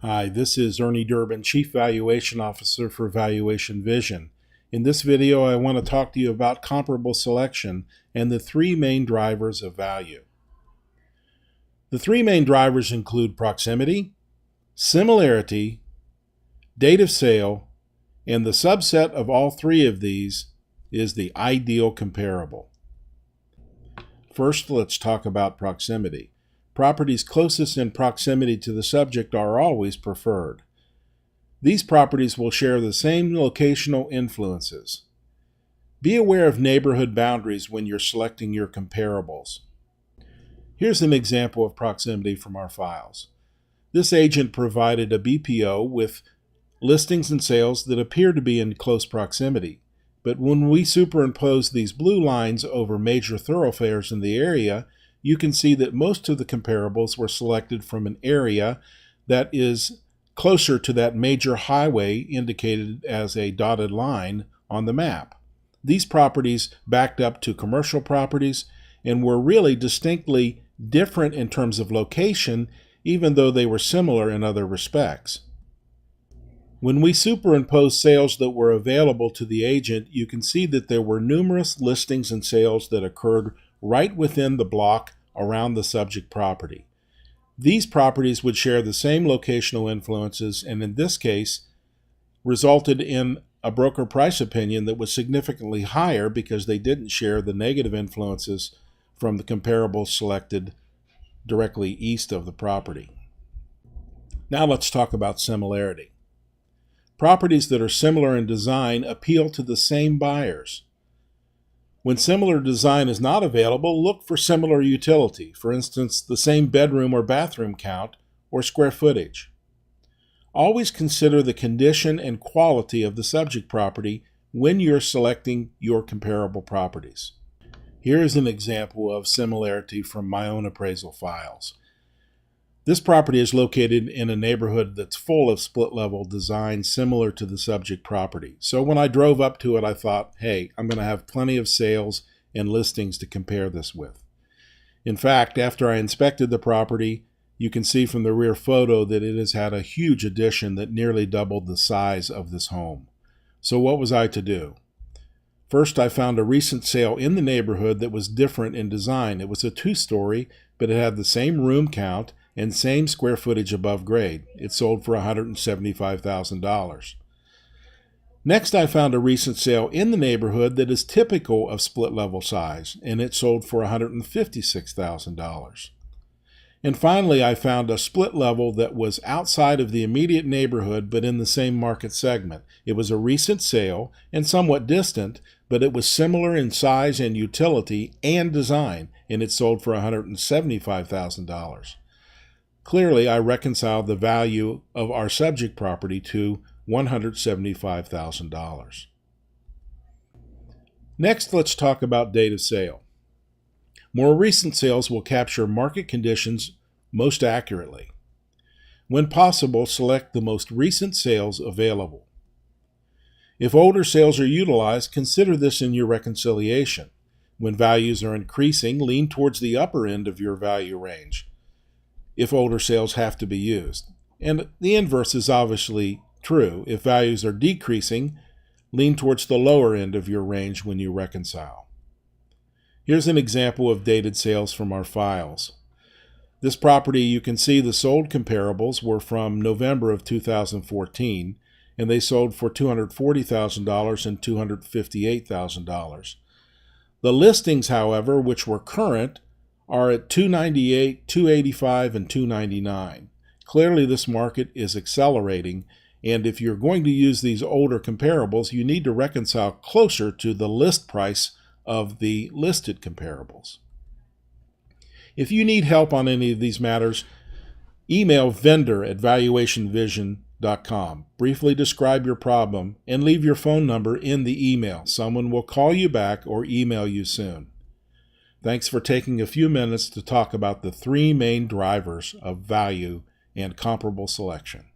Hi, this is Ernie Durbin, Chief Valuation Officer for Valuation Vision. In this video, I want to talk to you about comparable selection and the three main drivers of value. The three main drivers include proximity, similarity, date of sale, and the subset of all three of these is the ideal comparable. First, let's talk about proximity. Properties closest in proximity to the subject are always preferred. These properties will share the same locational influences. Be aware of neighborhood boundaries when you're selecting your comparables. Here's an example of proximity from our files. This agent provided a BPO with listings and sales that appear to be in close proximity. But when we superimpose these blue lines over major thoroughfares in the area, you can see that most of the comparables were selected from an area that is closer to that major highway indicated as a dotted line on the map. These properties backed up to commercial properties and were really distinctly different in terms of location, even though they were similar in other respects. When we superimpose sales that were available to the agent, you can see that there were numerous listings and sales that occurred right within the block around the subject property. These properties would share the same locational influences and in this case resulted in a broker price opinion that was significantly higher because they didn't share the negative influences from the comparables selected directly east of the property. Now let's talk about similarity. Properties that are similar in design appeal to the same buyers. When similar design is not available, look for similar utility, for instance, the same bedroom or bathroom count or square footage. Always consider the condition and quality of the subject property when you're selecting your comparable properties. Here is an example of similarity from my own appraisal files. This property is located in a neighborhood that's full of split-level design similar to the subject property. So when I drove up to it, I thought, hey, I'm going to have plenty of sales and listings to compare this with. In fact, after I inspected the property, you can see from the rear photo that it has had a huge addition that nearly doubled the size of this home. So what was I to do? First, I found a recent sale in the neighborhood that was different in design. It was a two-story, but it had the same room count and same square footage above grade. It sold for $175,000. Next, I found a recent sale in the neighborhood that is typical of split-level size, and it sold for $156,000. And finally, I found a split level that was outside of the immediate neighborhood but in the same market segment. It was a recent sale and somewhat distant, but it was similar in size and utility and design, and it sold for $175,000. Clearly, I reconciled the value of our subject property to $175,000. Next, let's talk about date of sale. More recent sales will capture market conditions most accurately. When possible, select the most recent sales available. If older sales are utilized, consider this in your reconciliation. When values are increasing, lean towards the upper end of your value range if older sales have to be used. And the inverse is obviously true. If values are decreasing, lean towards the lower end of your range when you reconcile. Here's an example of dated sales from our files. This property, you can see the sold comparables were from November of 2014, and they sold for $240,000 and $258,000. The listings, however, which were current, are at $298, $285, and $299. Clearly, this market is accelerating, and if you're going to use these older comparables, you need to reconcile closer to the list price of the listed comparables. If you need help on any of these matters, email vendor@valuationvision.com. Briefly describe your problem and leave your phone number in the email. Someone will call you back or email you soon. Thanks for taking a few minutes to talk about the three main drivers of value and comparable selection.